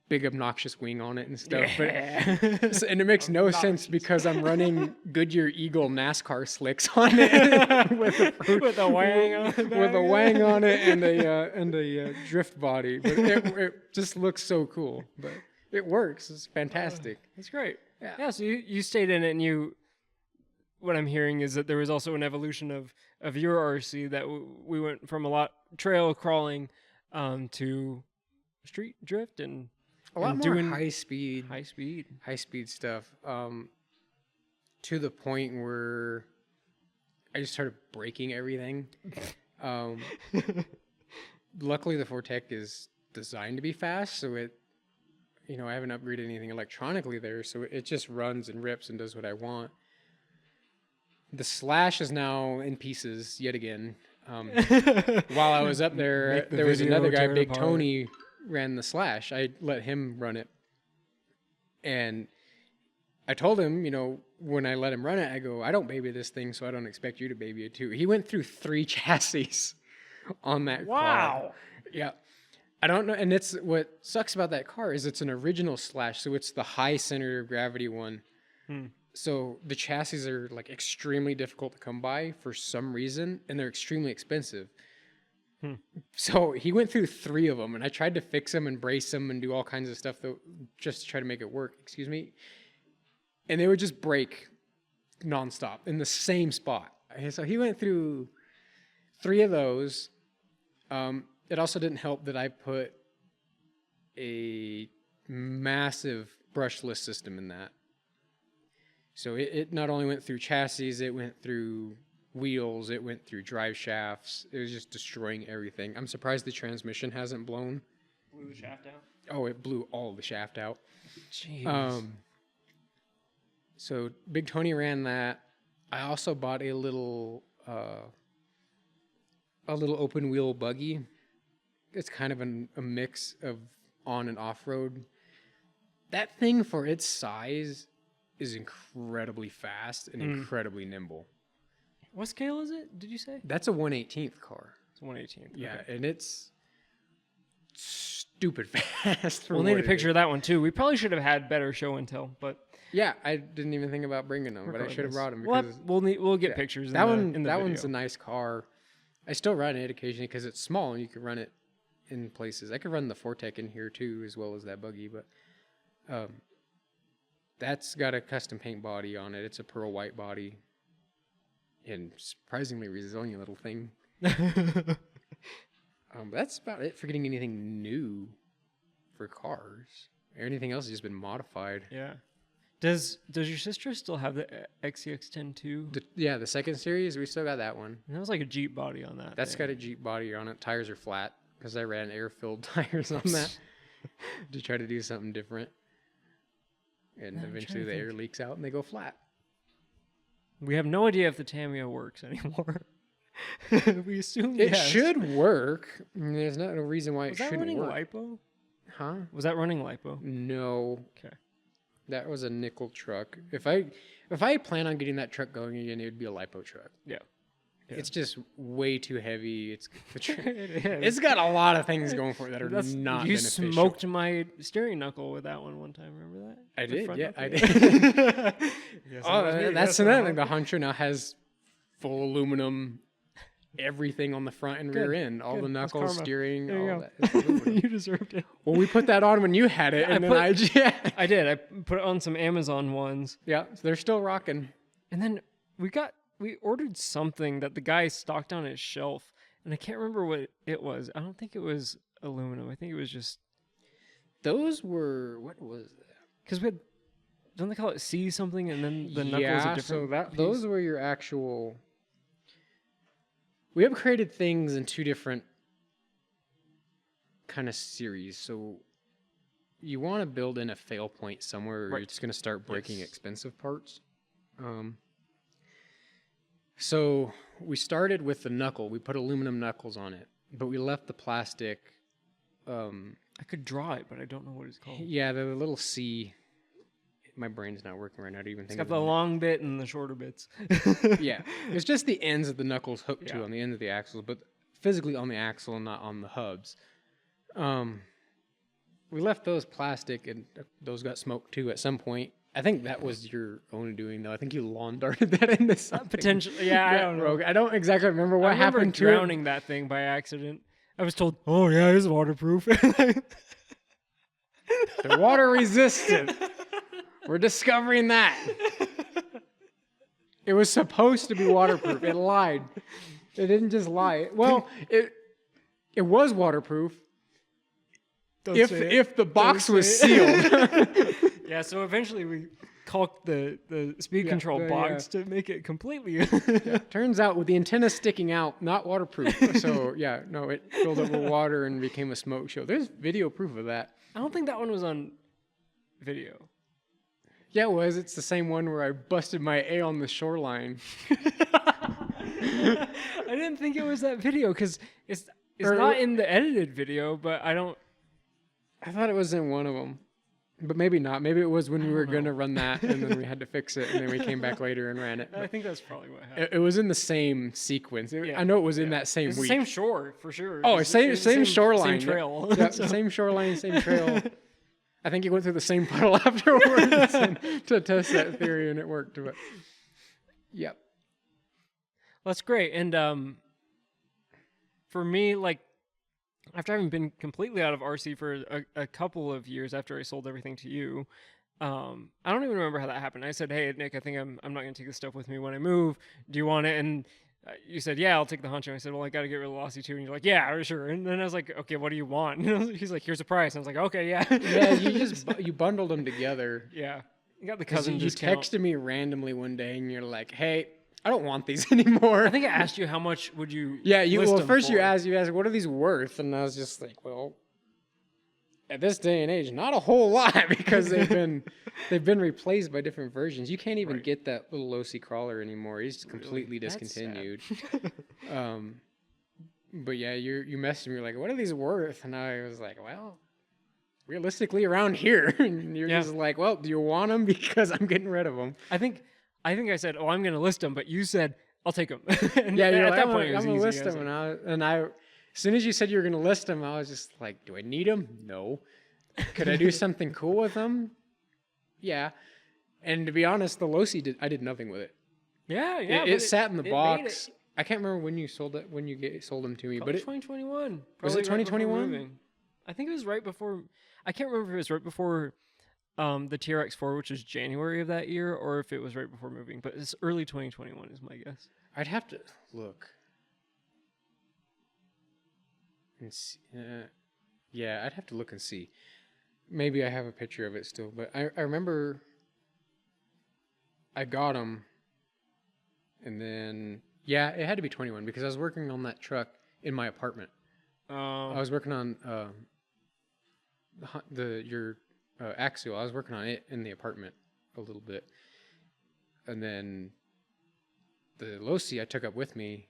Big obnoxious wing on it and stuff. Yeah. But and it makes no sense because I'm running Goodyear Eagle NASCAR slicks on it with a wang on it. With a wang on it and a drift body. But it just looks so cool. But it works. It's fantastic. That's great. Yeah. So you stayed in it, and what I'm hearing is that there was also an evolution of your RC that we went from a lot trail crawling to street drift and a lot more doing high speed stuff, to the point where I just started breaking everything. Luckily, the Fortec is designed to be fast, so I haven't upgraded anything electronically there, so it just runs and rips and does what I want. The Slash is now in pieces yet again. While I was up there, there was another guy, Big Tony, ran the Slash. I let him run it. And I told him, when I let him run it, I go, I don't baby this thing, so I don't expect you to baby it too. He went through 3 chassis on that car. Wow. Yeah. I don't know. And it's what sucks about that car is it's an original Slash. So it's the high center of gravity one. So the chassis are like extremely difficult to come by for some reason, and they're extremely expensive. So he went through 3 of them, and I tried to fix them and brace them and do all kinds of stuff just to try to make it work. Excuse me. And they would just break nonstop in the same spot. And so he went through 3 of those. It also didn't help that I put a massive brushless system in that. So it not only went through chassis, it went through wheels, it went through drive shafts. It was just destroying everything. I'm surprised the transmission hasn't blown. Blew the shaft out? Oh, it blew all the shaft out. Jeez. So Big Tony ran that. I also bought a little open wheel buggy. It's kind of a mix of on and off road. That thing for its size is incredibly fast and incredibly nimble. What scale is it, did you say? That's a 1/18th car. It's 1/18th. Yeah, Okay. and it's stupid fast. We'll need a picture of that one too. We probably should have had better show and tell, but Yeah, I didn't even think about bringing them, but I should have brought them. We'll get pictures. That video. one's a nice car. I still run it occasionally because it's small and you can run it in places. I could run the Fortec in here too, as well as that buggy, but that's got a custom paint body on it. It's a pearl white body and surprisingly resilient little thing. That's about it for getting anything new for cars. Anything else has just been modified. Yeah. Does your sister still have the XCX10 too? The second series, we still got that one. And that was like a Jeep body on that. That's got a Jeep body on it. Tires are flat because I ran air-filled tires on that to try to do something different. And eventually the air leaks out and they go flat. We have no idea if the Tamiya works anymore. We assume it should work. I mean, there's no reason why it shouldn't work. Was that running LiPo? Huh? Was that running LiPo? No. Okay. That was a nickel truck. If I plan on getting that truck going again, it would be a LiPo truck. Yeah. It's just way too heavy. It it's got a lot of things going for it that are not you beneficial. You smoked my steering knuckle with that one time. Remember that? I did. Yeah, knuckle? I did. Yes, that's another thing. The Hunter now has full aluminum, everything on the front and rear end, all the knuckles, steering, all that. You deserved it. Well, we put that on when you had it, and I did. I put it on some Amazon ones. Yeah, so they're still rocking. And then we ordered something that the guy stocked on his shelf, and I can't remember what it was. I don't think it was aluminum. I think it was just. Those were, what was that? Because don't they call it C something, and then the knuckles are different? So those were your actual. We upgraded things in 2 different kind of series. So you want to build in a fail point somewhere where you're just going to start breaking expensive parts. So we started with the knuckle. We put aluminum knuckles on it, but we left the plastic. I could draw it, but I don't know what it's called. Yeah, the little C. My brain's not working right now to even think of it. It's got the long bit and the shorter bits. Yeah. It's just the ends of the knuckles hooked to on the ends of the axles, but physically on the axle and not on the hubs. We left those plastic, and those got smoked too at some point. I think that was your own doing, though. I think you lawn darted that into something. Potentially, yeah. I don't know. I don't exactly remember what happened to it. Drowning that thing by accident. I was told, "Oh yeah, it's waterproof." They're water resistant. We're discovering that. It was supposed to be waterproof. It lied. It didn't just lie. Well, it was waterproof. If the box was sealed. Yeah, so eventually we caulked the speed control box to make it completely. Turns out with the antenna sticking out, not waterproof. So it filled up with water and became a smoke show. There's video proof of that. I don't think that one was on video. Yeah, it was. It's the same one where I busted my A on the shoreline. I didn't think it was that video because it's not in the edited video, but I thought it was in one of them. But maybe not. Maybe it was when we were going to run that, and then we had to fix it, and then we came back later and ran it. I think that's probably what happened. It was in the same sequence. I know it was in that same week. The same shore, for sure. Oh, same shoreline. Same trail. Yeah, same shoreline, same trail. I think he went through the same puddle afterwards to test that theory, and it worked. But yep. Well, that's great. And for me, like, after having been completely out of RC for a couple of years after I sold everything to you, I don't even remember how that happened. I said, "Hey, Nick, I think I'm not going to take this stuff with me when I move. Do you want it?" And you said, "Yeah, I'll take the Honcho." I said, "Well, I got to get rid of the Lossy too." And you're like, "Yeah, sure." And then I was like, "Okay, what do you want?" And he's like, "Here's a price." And I was like, "Okay, yeah." Yeah, you bundled them together. Yeah. You got the cousin You discount. texted me randomly one day, and you're like, "Hey, I don't want these anymore." I think I asked you how much would you Yeah, list them first for? you asked, "What are these worth?" And I was just like, "Well, at this day and age, not a whole lot because they've been replaced by different versions. You can't even get that little low-C crawler anymore. He's completely discontinued." But yeah, you messaged me, you're like, "What are these worth?" And I was like, "Well, realistically around here." And you're just like, "Well, do you want them? Because I'm getting rid of them." I think I said, "Oh, I'm going to list them," but you said, "I'll take them." And Yeah, you're at like, that I'm point, it was gonna easy. list them, and I, as soon as you said you were gonna list them, I was just like, "Do I need them? No. Could I do something cool with them? Yeah." And to be honest, the Losi I did nothing with it. Yeah, yeah. It sat in the it made box. it. I can't remember when you sold it. When you sold them to me, but 2021. Was it Probably right before 2021? moving. I think it was right before. I can't remember if it was right before the TRX4, which was January of that year, or if it was right before moving. But it's early 2021 is my guess. I'd have to look and see. Yeah, I'd have to look and see. Maybe I have a picture of it still, but I remember I got them, and then yeah, it had to be 21 because I was working on that truck in my apartment. I was working on your Axial. I was working on it in the apartment a little bit, and then the Losi I took up with me.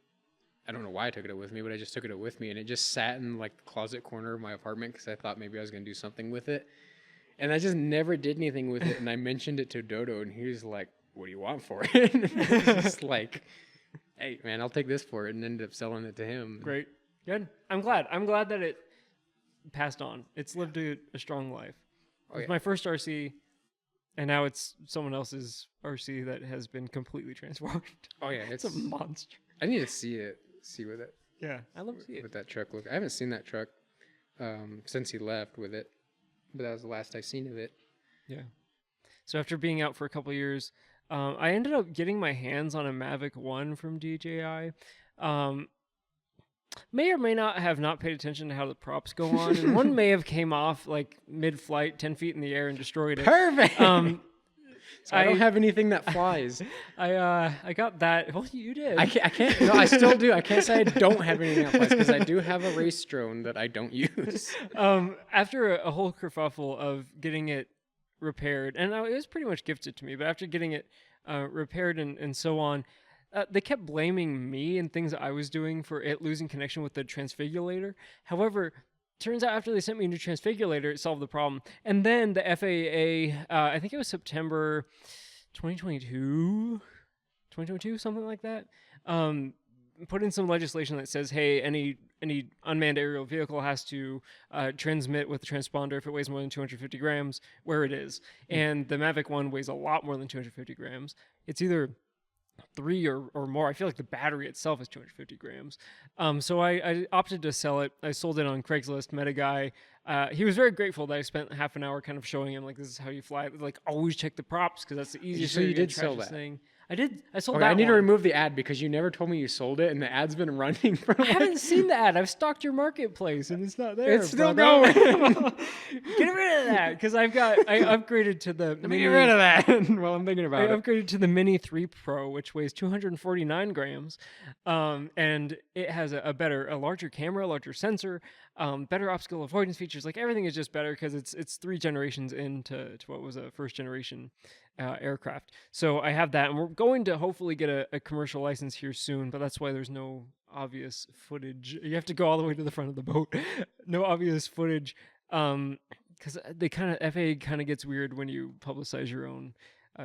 I don't know why I took it up with me, but I just took it up with me, and it just sat in like the closet corner of my apartment because I thought maybe I was going to do something with it, and I just never did anything with it. And I mentioned it to Dodo, and he was like, "What do you want for it?" And I was just like, "Hey, man, I'll take this for it," and ended up selling it to him. Great, good. I'm glad that it passed on. It's lived a strong life. Oh, It's yeah. my first RC, and now it's someone else's RC that has been completely transformed. Oh yeah, It's a monster. I need to see with it. Yeah, I love to see it. With that truck look. I haven't seen that truck since he left with it, but that was the last I've seen of it. Yeah. So after being out for a couple of years, I ended up getting my hands on a Mavic 1 from DJI. May or may not have not paid attention to how the props go on, and one may have came off like mid-flight, 10 feet in the air, and destroyed it. Perfect. So I don't I- have anything that flies. I got that. Well, you did. I can't. No, I still do. I can't say I don't have anything that flies because I do have a race drone that I don't use. After a whole kerfuffle of getting it repaired, and it was pretty much gifted to me, but after getting it repaired and so on, they kept blaming me and things that I was doing for it losing connection with the transfigurator. However, turns out after they sent me a new transfigurator, it solved the problem. And then the FAA, I think it was September 2022, something like that, put in some legislation that says, hey, any unmanned aerial vehicle has to transmit with the transponder if it weighs more than 250 grams, where it is. And the Mavic 1 weighs a lot more than 250 grams. It's either 3 or more. I feel like the battery itself is 250 grams. So I opted to sell it. I sold it on Craigslist, met a guy. He was very grateful that I spent half an hour kind of showing him, like, this is how you fly. Like, always check the props because that's the easiest So way you to get did sell Traxxas that? thing. I did. I sold Okay, that I need to one. remove the ad because you never told me you sold it, and the ad's been running for. I haven't seen the ad. I've stalked your marketplace and it's not there. It's still brother. going. Get rid of that because I upgraded to the. Let me get rid of that. Well, I'm thinking I about it. upgraded to the Mini 3 Pro, which weighs 249 grams, and it has a larger camera, larger sensor, better obstacle avoidance features. Like, everything is just better because it's 3 generations into what was a first generation aircraft. So I have that, and we're going to hopefully get a commercial license here soon. But that's why there's no obvious footage. You have to go all the way to the front of the boat. No obvious footage, because FAA kind of gets weird when you publicize your own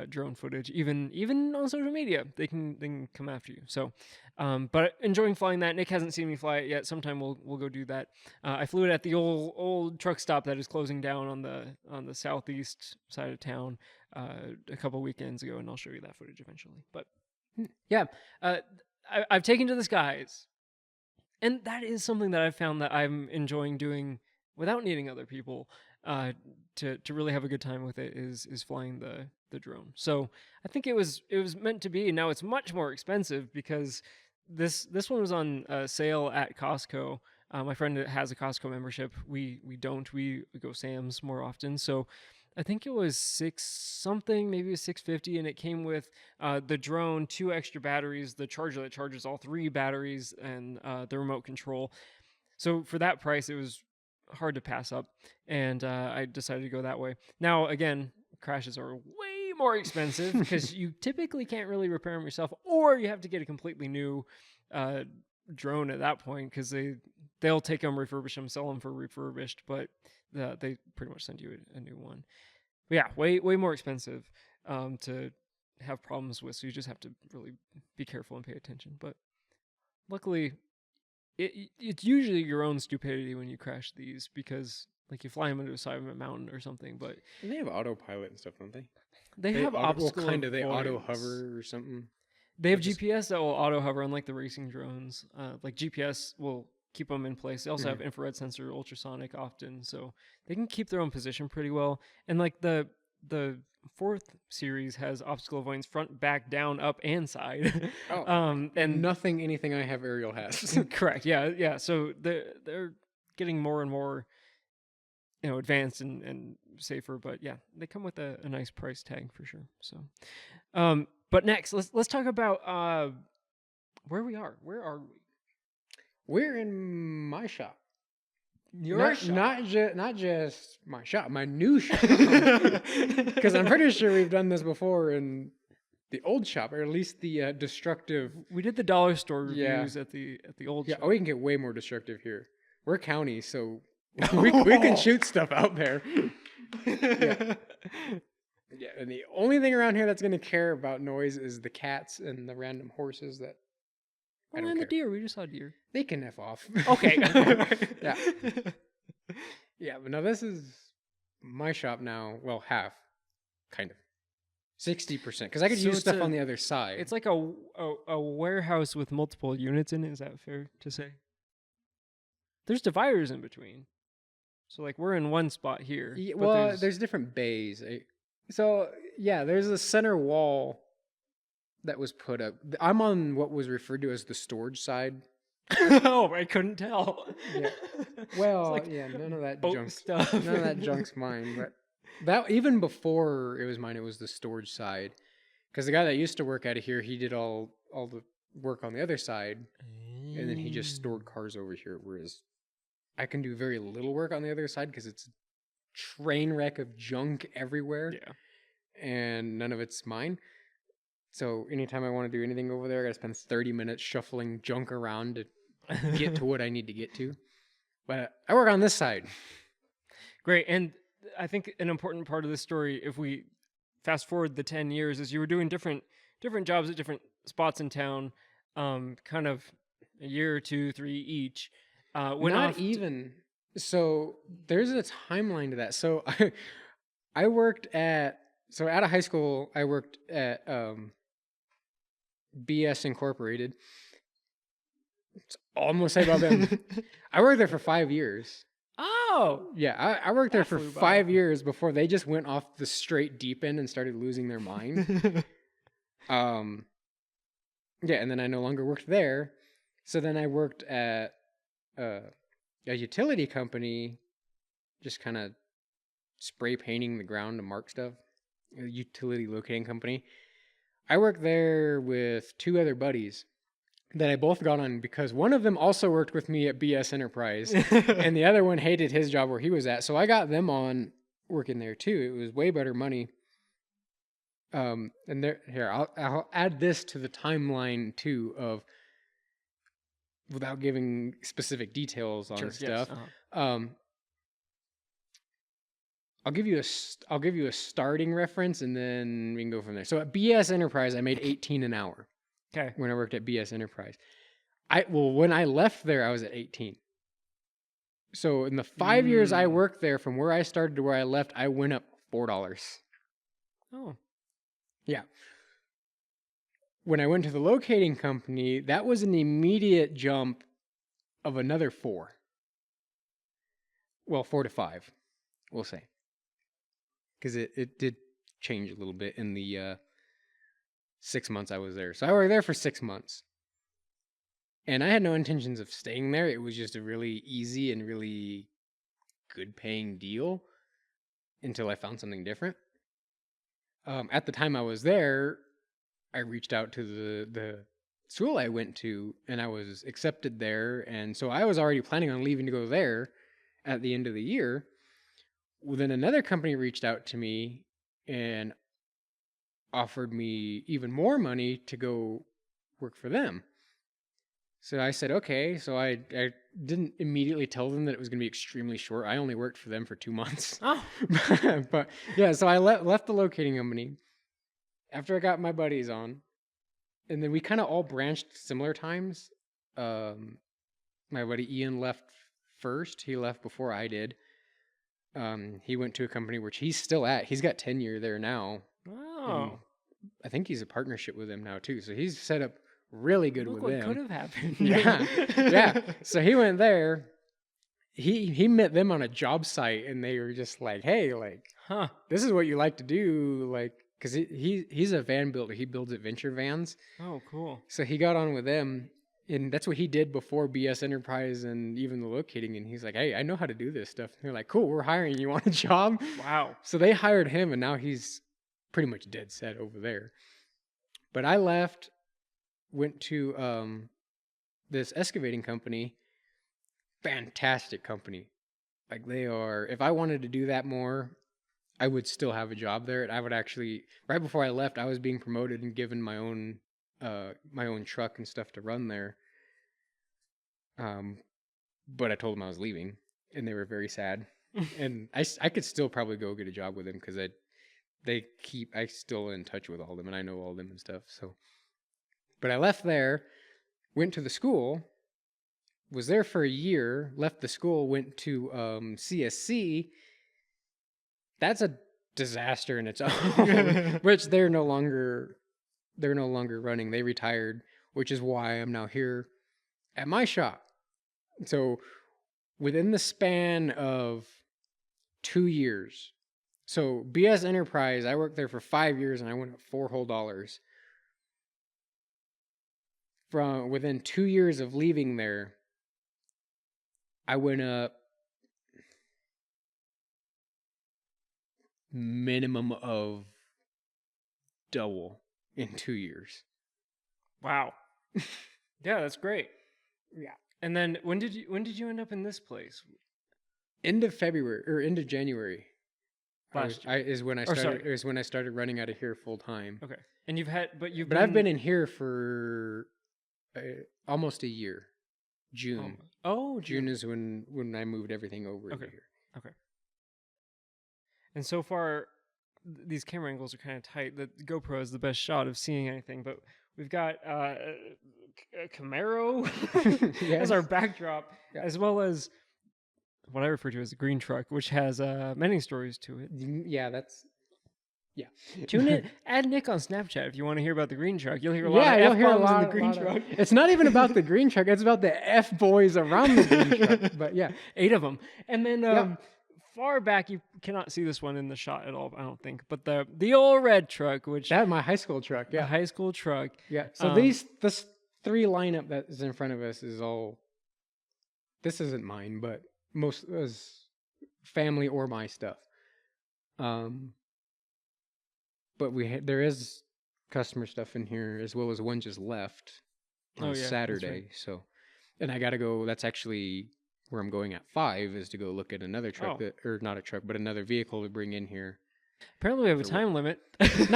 drone footage, even on social media. They can come after you. So, but enjoying flying that. Nick hasn't seen me fly it yet. Sometime we'll go do that. I flew it at the old truck stop that is closing down on the southeast side of town a couple weekends ago, and I'll show you that footage eventually. But yeah, I've taken to the skies, and that is something that I've found that I'm enjoying doing without needing other people to really have a good time with it is flying the drone. So I think it was meant to be. Now it's much more expensive because this one was on sale at Costco. My friend has a Costco membership. We don't. We go Sam's more often. So I think it was $6 something, maybe it was $6.50, and it came with the drone, 2 extra batteries, the charger that charges all 3 batteries, and the remote control. So for that price, it was hard to pass up, and I decided to go that way. Now, again, crashes are way more expensive because you typically can't really repair them yourself, or you have to get a completely new drone at that point because they'll take them, refurbish them, sell them for refurbished, but they pretty much send you a new one. But yeah, way more expensive to have problems with, so you just have to really be careful and pay attention. But luckily, it's usually your own stupidity when you crash these because like you fly them into the side of a mountain or something. But And they have autopilot and stuff, don't they? they have obstacle They auto avoidance. hover or something. They have Or just- GPS that will auto hover, unlike the racing drones. Like GPS will keep them in place. They also have infrared sensor, ultrasonic often, so they can keep their own position pretty well. And like the 4th series has obstacle avoidance front, back, down, up, and side. Oh, and anything I have aerial has. correct, yeah. So they're getting more and more, advanced and safer. But yeah, they come with a nice price tag for sure. So, but next, let's talk about where we are. Where are we? We're in my shop. Your shop. Not just my shop, my new shop. Because I'm pretty sure we've done this before in the old shop, or at least the destructive. We did the dollar store Yeah. reviews at the old Yeah, shop. we can get way more destructive here. We're county, so we can shoot stuff out there. Yeah. Yeah, and the only thing around here that's going to care about noise is the cats and the random horses that I Well, don't and the care. deer. We just saw deer. They can F off. Okay. Yeah. Yeah, but no, this is my shop now. Well, half, kind of, 60%, because I could So use it's stuff on the other side. It's like a warehouse with multiple units in it. Is that fair to say? There's dividers in between. So like we're in one spot here. Yeah, but well, there's different bays. So yeah, there's a center wall that was put up. I'm on what was referred to as the storage side. Oh, I couldn't tell. Yeah. It's Well, like yeah, none of that boat junk stuff. None of that junk's mine. But that even before it was mine, it was the storage side. Because the guy that used to work out of here, he did all the work on the other side, and then he just stored cars over here. Whereas I can do very little work on the other side because it's a train wreck of junk everywhere, Yeah. and none of it's mine. So anytime I want to do anything over there, I gotta spend 30 minutes shuffling junk around to get to what I need to get to. But I work on this side. Great. And I think an important part of this story, if we fast forward the 10 years, is you were doing different jobs at different spots in town, kind of a year or 2, 3 each. Not even. So there's a timeline to that. So I worked at, so out of high school, I worked at BS Incorporated. It's almost say about them. I worked there for 5 years. Oh, Yeah, I worked there That for flew by. 5 years before they just went off the straight deep end and started losing their mind. Yeah, and then I no longer worked there. So then I worked at a utility company, just kind of spray painting the ground to mark stuff. A utility locating company. I worked there with 2 other buddies that I both got on because one of them also worked with me at BS Enterprise, and the other one hated his job where he was at. So I got them on working there too. It was way better money. And there, here I'll add this to the timeline too of, without giving specific details on Sure, yes, stuff. uh-huh. I'll give you a starting reference, and then we can go from there. So at BS Enterprise, I made 18 an hour. Okay. When I worked at BS Enterprise, when I left there, I was at 18. So in the 5 years I worked there, from where I started to where I left, I went up $4. Oh. Yeah. When I went to the locating company, that was an immediate jump of another 4. Well, 4 to 5, we'll say. Because it did change a little bit in the 6 months I was there. So I worked there for 6 months. And I had no intentions of staying there. It was just a really easy and really good paying deal until I found something different. At the time I was there, I reached out to the school I went to, and I was accepted there. And so I was already planning on leaving to go there at the end of the year. Well, then another company reached out to me and offered me even more money to go work for them. So I said, okay. So I didn't immediately tell them that it was going to be extremely short. I only worked for them for 2 months. Oh. But yeah, so I left the locating company after I got my buddies on. And then we kind of all branched similar times. My buddy Ian left first. He left before I did. He went to a company which he's still at. He's got tenure there now. Oh. I think he's a partnership with them now too. So he's set up really good Look with what them. could have happened. Yeah. So he went there. He met them on a job site, and they were just like, "Hey, like, this is what you like to do, like." Because he's a van builder. He builds adventure vans. Oh, cool. So he got on with them, and that's what he did before BS Enterprise and even the locating. And he's like, "Hey, I know how to do this stuff." And they're like, "Cool, we're hiring. You want a job?" Wow. So they hired him, and now he's pretty much dead set over there. But I left, went to this excavating company. Fantastic company. Like, they are, if I wanted to do that more, I would still have a job there. And I would actually, right before I left, I was being promoted and given my own truck and stuff to run there. But I told them I was leaving, and they were very sad. And I could still probably go get a job with them, because I still in touch with all of them, and I know all of them and stuff. So, but I left there, went to the school, was there for a year, left the school, went to CSC. That's a disaster in its own, which they're no longer running. They retired, which is why I'm now here at my shop. So within the span of 2 years, so BS Enterprise, I worked there for 5 years, and I went up $4 whole. From within 2 years of leaving there, I went up minimum of double in 2 years. Wow. Yeah, that's great. Yeah. And then when did you end up in this place? End of February or end of January. Is when I started running out of here full time. Okay. And I've been in here for almost a year. June. June is when I moved everything over to here. Okay. And so far, these camera angles are kind of tight. The GoPro is the best shot of seeing anything, but we've got a Camaro as our backdrop, as well as what I refer to as a green truck, which has many stories to it. Yeah, Tune in. Add Nick on Snapchat if you want to hear about the green truck. You'll hear a lot of F-bombs in the green truck. It's not even about the green truck. It's about the F-boys around the green truck. But yeah. 8 of them. And then far back, you cannot see this one in the shot at all, I don't think. But the old red truck, which... That's my high school truck, yeah. The high school truck. Yeah. So this 3 lineup that is in front of us is all... This isn't mine, but most is family or my stuff. But there is customer stuff in here, as well as one just left on Saturday. Right. So, and I got to go. That's actually where I'm going at 5, is to go look at another truck or not a truck, but another vehicle to bring in here. Apparently, we have a time limit. It's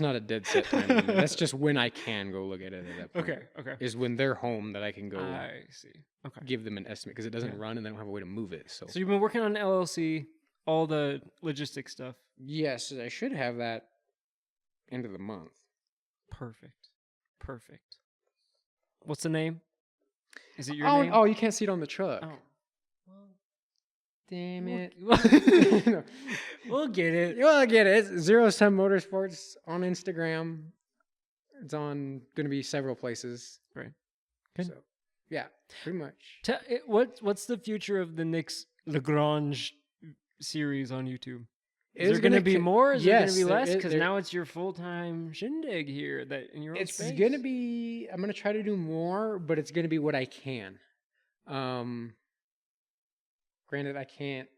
not a dead set time limit. That's just when I can go look at it at that point. Okay. Is when they're home that I can go. I see. Okay. Give them an estimate, because it doesn't run and they don't have a way to move it. So you've been working on an LLC all the logistics stuff. Yes, I should have that end of the month. Perfect. What's the name? Is it your Oh, name? oh, you can't see it on the truck. Oh. Well, Damn it. we'll get it. You'll get it. It's Zero Sum Motorsports on Instagram. It's on going to be several places. Right. Good. So, yeah, pretty much. What's the future of the Nick's Lagrange series on YouTube? Is It's there going to be more? Is there going yes, to be less? there- Because there- now it's your full-time shindig here that in your own It's space. going to be, I'm going to try to do more, but it's going to be what I can. Granted, I can't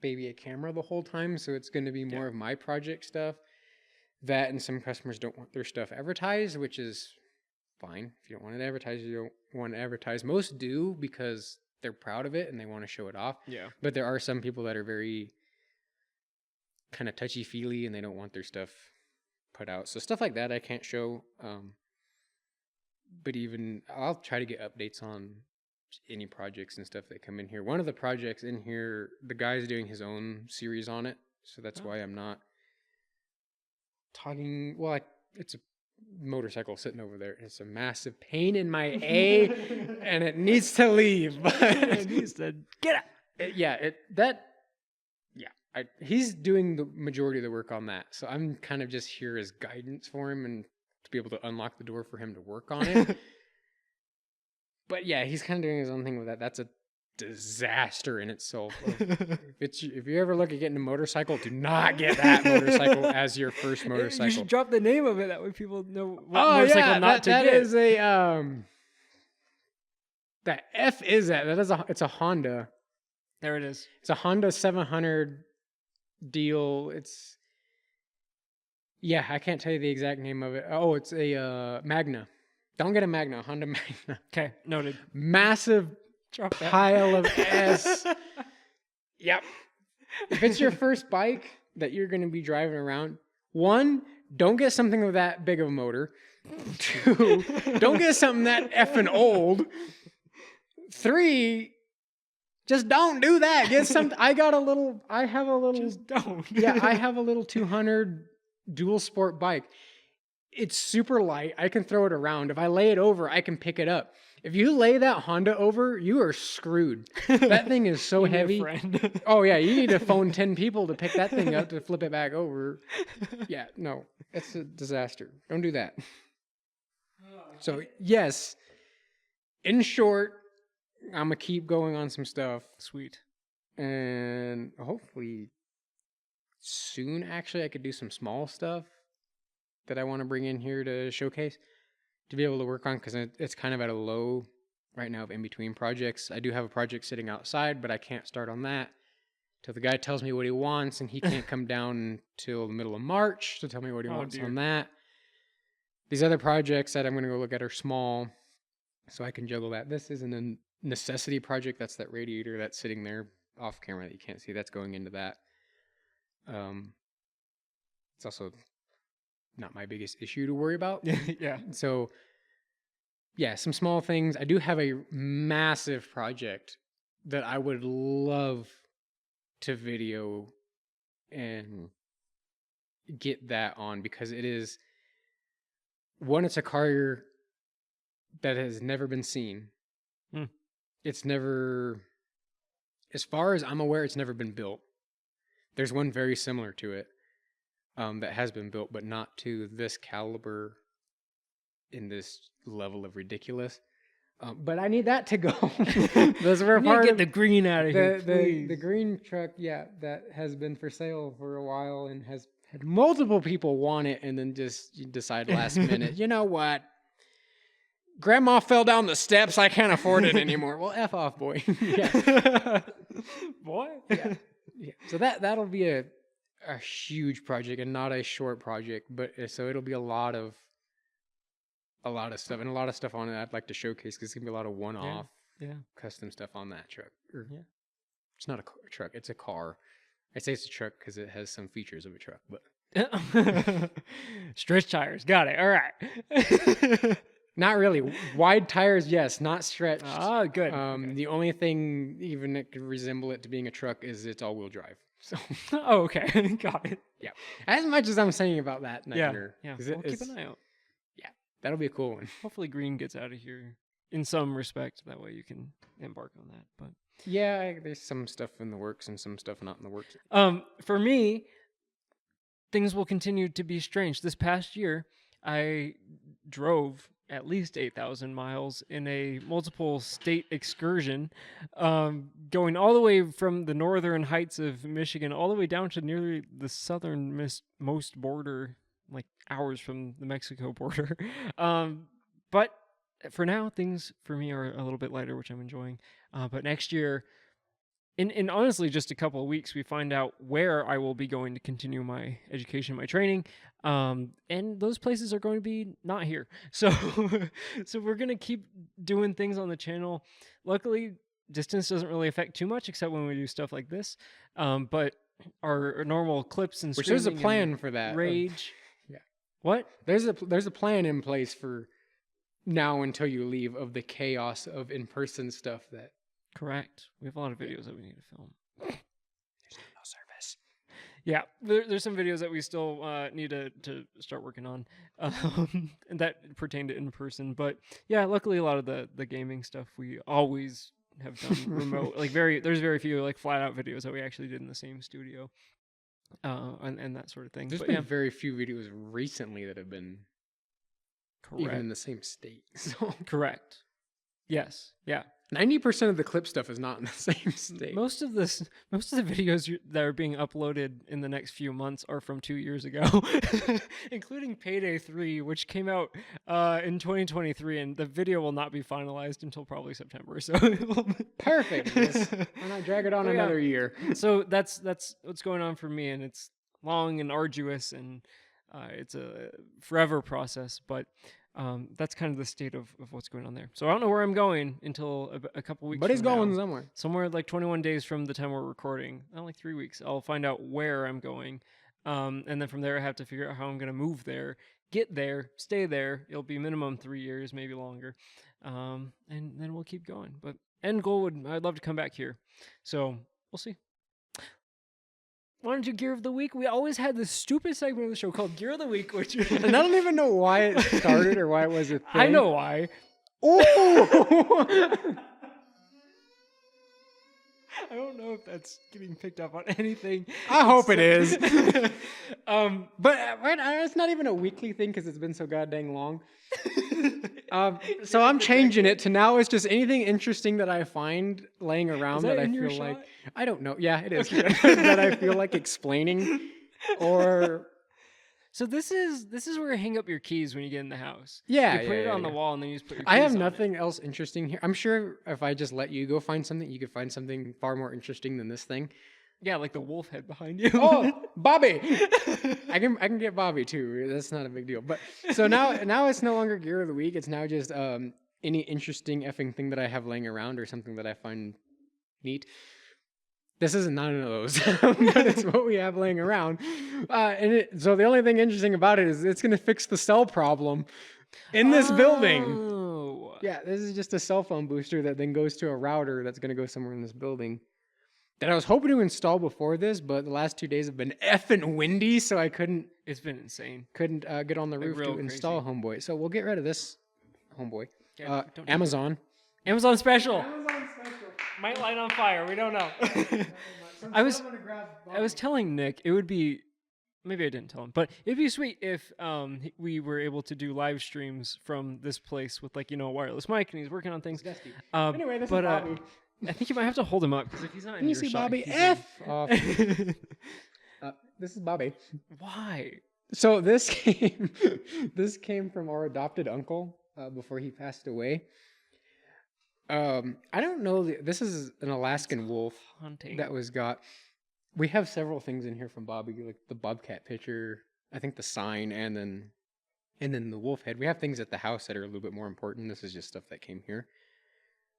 baby a camera the whole time, so it's going to be more of my project stuff. That and some customers don't want their stuff advertised, which is fine. If you don't want it advertised, you don't want to advertise. Most do because they're proud of it and they want to show it off. Yeah. But there are some people that are very kind of touchy-feely and they don't want their stuff put out. So stuff like that I can't show. But even I'll try to get updates on any projects and stuff that come in here. One of the projects in here, the guy's doing his own series on it. So that's why I'm not talking. Well, it's a motorcycle sitting over there. It's a massive pain in my A and it needs to leave. But It needs to get out. He's doing the majority of the work on that. So I'm kind of just here as guidance for him and to be able to unlock the door for him to work on it. But yeah, he's kind of doing his own thing with that. That's a disaster in itself. If you ever look at getting a motorcycle, do not get that motorcycle as your first motorcycle. You should drop the name of it. That way people know what motorcycle not to that get. is a that F is that. It's a Honda. There it is. It's a Honda 700 deal. I can't tell you the exact name of it. Oh, it's a Magna. Don't get a Magna, Honda Magna. Okay, noted. Massive Drop that. pile of S. Yep. If it's your first bike that you're going to be driving around, 1, don't get something with that big of a motor. 2, don't get something that effing old. 3, just don't do that. Get something. I have a little. Just don't. Yeah, I have a little 200 dual sport bike. It's super light. I can throw it around. If I lay it over, I can pick it up. If you lay that Honda over, you are screwed. That thing is so You need a heavy. friend. Oh yeah, you need to phone 10 people to pick that thing up to flip it back over. Yeah, no, it's a disaster. Don't do that. So yes, in short, I'm gonna keep going on some stuff. Sweet. And hopefully soon, actually, I could do some small stuff that I want to bring in here to showcase, to be able to work on, because it's kind of at a low right now of in-between projects. I do have a project sitting outside, but I can't start on that till the guy tells me what he wants, and he can't come down until the middle of March to tell me what he wants on that. These other projects that I'm going to go look at are small, so I can juggle that. This isn't a necessity project. That's that radiator that's sitting there off camera that you can't see. That's going into that. It's also not my biggest issue to worry about. Yeah. So, yeah, some small things. I do have a massive project that I would love to video and get that on, because it is, one, it's a car that has never been seen. It's never, as far as I'm aware, it's never been built. There's one very similar to it that has been built, but not to this caliber in this level of ridiculous. But I need that to go. Those were part Get of the green out of here, the green truck. Yeah, that has been for sale for a while and has had multiple people want it, and then just you decide last minute, you know what? Grandma fell down the steps. I can't afford it anymore. Well, F off, boy. Yeah. Boy. Yeah. So that'll be a huge project and not a short project, but so it'll be a lot of stuff, and a lot of stuff on it I'd like to showcase, because it's gonna be a lot of one-off custom stuff on that truck. It's not a truck, it's a car. I say it's a truck because it has some features of a truck, but Stretch tires. Got it. All right. not really. Wide tires, yes, not stretched. Ah, good. The only thing even that could resemble it to being a truck is it's all-wheel drive. So Oh, okay. Got it. yeah, as much as I'm saying about that nightmare, Yeah. 'cause We'll keep an eye out. that'll be a cool one. Hopefully Green gets out of here in some respect. That way you can embark on that. But Yeah, there's some stuff in the works and some stuff not in the works. for me, things will continue to be strange. This past year, I drove at least 8,000 miles in a multiple state excursion, going all the way from the northern heights of Michigan all the way down to nearly the southernmost border, like hours from the Mexico border. But for now, things for me are a little bit lighter, which I'm enjoying. But next year, in honestly just a couple of weeks, we find out where I will be going to continue my education, my training, and those places are going to be not here. So, so we're gonna keep doing things on the channel. Luckily, distance doesn't really affect too much, except when we do stuff like this. But our normal clips and Which there's a streaming plan and for that. rage. Yeah. What? There's a plan in place for now until you leave of the chaos of in-person stuff that Correct. We have a lot of videos that we need to film. there's no service. Yeah, there's some videos that we still need to start working on, and that pertain to in person. But yeah, luckily a lot of the gaming stuff we always have done remote. Like there's very few like flat out videos that we actually did in the same studio, and that sort of thing. There's But been yeah, very few videos recently that have been even correct. in the same state. So Correct. Yes. Yeah. 90% of the clip stuff is not in the same state. Most of the videos that are being uploaded in the next few months are from 2 years ago, including Payday 3, which came out in 2023, and the video will not be finalized until probably September. So Perfect. Why not drag it on Yeah. another year? So that's what's going on for me, and it's long and arduous, and it's a forever process, but that's kind of the state of what's going on there. So I don't know where I'm going until a couple weeks. But he's from now. going somewhere. Somewhere like 21 days from the time we're recording, not like 3 weeks. I'll find out where I'm going, and then from there I have to figure out how I'm going to move there, get there, stay there. It'll be minimum 3 years, maybe longer, and then we'll keep going. But end goal I'd love to come back here. So we'll see. Want to do Gear of the Week? We always had this stupid segment of the show called Gear of the Week, which And I don't even know why it started or why it was a thing. I know why. Oh! I don't know if that's getting picked up on anything. I hope it is. But It's not even a weekly thing because it's been so goddamn long. So I'm changing it to now it's just anything interesting that I find laying around that that I in your feel like shot? I don't know. Yeah, it is. Okay. That I feel like explaining or so this is where you hang up your keys when you get in the house. yeah, You put it yeah, on the yeah. wall and then you just put your keys I have on it. nothing else interesting here. I'm sure if I just let you go find something, you could find something far more interesting than this thing. Yeah, like the wolf head behind you. Oh, Bobby! I can get Bobby too. That's not a big deal. But so now it's no longer Gear of the Week. It's now just any interesting effing thing that I have laying around or something that I find neat. This isn't none of those, but it's what we have laying around. So the only thing interesting about it is it's going to fix the cell problem in this building. Oh. Yeah, this is just a cell phone booster that then goes to a router that's going to go somewhere in this building. That I was hoping to install before this, but the last 2 days have been effing windy, so I couldn't It's been insane. get on the Like roof real to install Homeboy. So we'll get rid of this Homeboy. Yeah, don't do Amazon. Amazon special. Amazon special. Might light on fire. We don't know. I was telling Nick it would be, maybe I didn't tell him, but it'd be sweet if we were able to do live streams from this place with like a wireless mic, and he's working on things. Anyway, this is Bobby. I think you might have to hold him up because if he's not Can in you your see shot, Bobby? he's F off. in- This is Bobby. Why? So this came from our adopted uncle before he passed away. I don't know. This is an Alaskan wolf Haunting. that was got. We have several things in here from Bobby, like the bobcat picture, I think the sign, and then the wolf head. We have things at the house that are a little bit more important. This is just stuff that came here.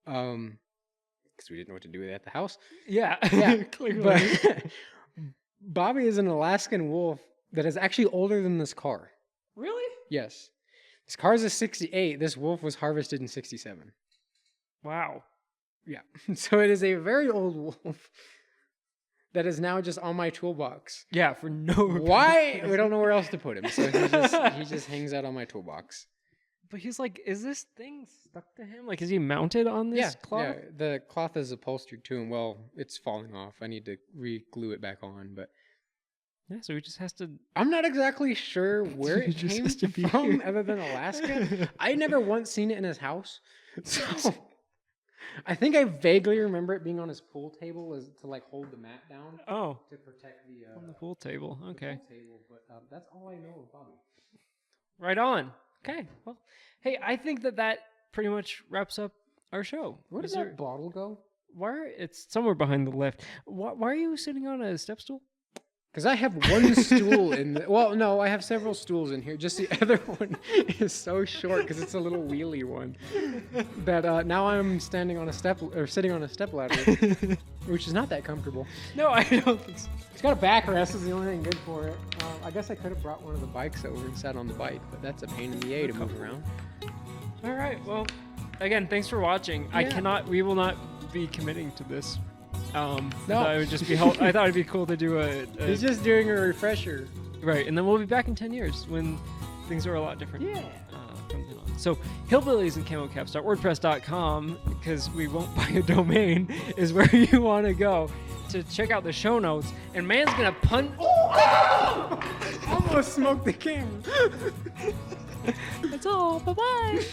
Because we didn't know what to do with it at the house. Yeah. Yeah, Clearly. But Bobby is an Alaskan wolf that is actually older than this car. Really? Yes. This car is a 68. This wolf was harvested in 67. Wow. Yeah. So it is a very old wolf that is now just on my toolbox. Yeah, for no Why? We don't know where else to put him, so he just hangs out on my toolbox. But he's like, is this thing stuck to him? Like, is he mounted on this cloth? Yeah, the cloth is upholstered to him. Well, it's falling off. I need to re-glue it back on, but Yeah, so he just has to. I'm not exactly sure where it just came has to be from, here. other than Alaska. I never once seen it in his house, so I think I vaguely remember it being on his pool table as to like hold the mat down Oh, to protect the on the pool table. the Okay. pool table. But that's all I know of Bobby. Right on. Okay. Well, hey, I think that pretty much wraps up our show. Where did Is there- that bottle go? It's somewhere behind the lift. Why are you sitting on a step stool? Because I have one stool in the, well, no, I have several stools in here. Just the other one is so short because it's a little wheelie one. That now I'm standing on a step or sitting on a step ladder, which is not that comfortable. No, I don't think so. It's got a backrest, is the only thing good for it. I guess I could have brought one of the bikes over and sat on the bike, but that's a pain in the A to move around. All right. Well, again, thanks for watching. We will not be committing to this. No. I thought it would just be I thought it'd be cool to do a He's just doing a refresher. right, and then we'll be back in 10 years when things are a lot different. Yeah. From then on. So Hillbillies and CamoCaps.wordpress.com, because we won't buy a domain, is where you want to go to check out the show notes. And man's gonna punt. Almost smoked the camera. That's all. Bye bye.